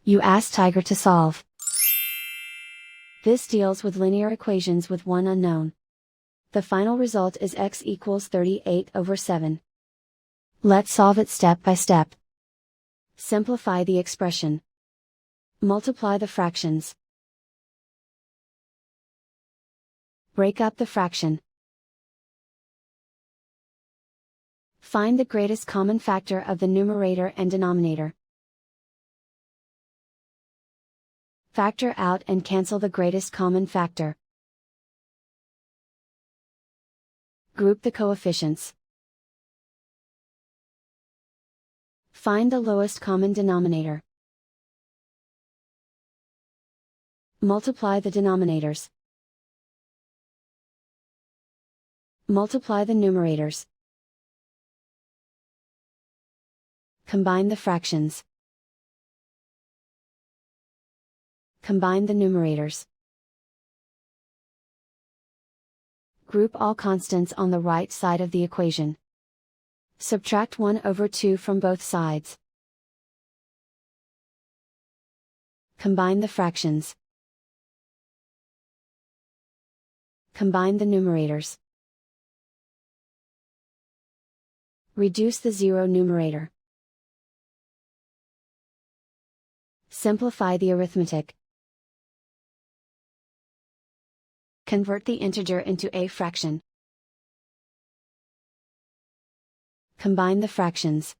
You ask Tiger to solve. This deals with linear equations with one unknown. The final result is x equals 38/7. Let's solve it step by step. Simplify the expression. Multiply the fractions. Break up the fraction. Find the greatest common factor of the numerator and denominator. Factor out and cancel the greatest common factor. Group the coefficients. Find the lowest common denominator. Multiply the denominators. Multiply the numerators. Combine the fractions. Combine the numerators. Group all constants on the right side of the equation. Subtract 1/2 from both sides. Combine the fractions. Combine the numerators. Reduce the zero numerator. Simplify the arithmetic. Convert the integer into a fraction. Combine the fractions.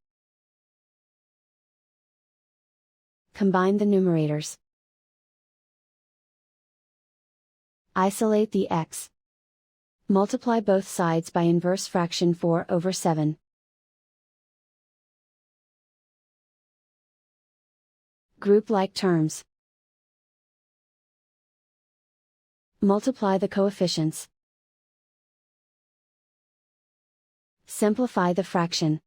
Combine the numerators. Isolate the x. Multiply both sides by inverse fraction 4/7. Group like terms. Multiply the coefficients. Simplify the fraction.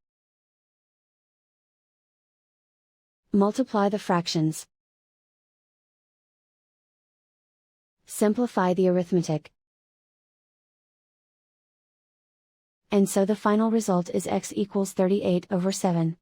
Multiply the fractions. Simplify the arithmetic. And so the final result is x equals 38/7.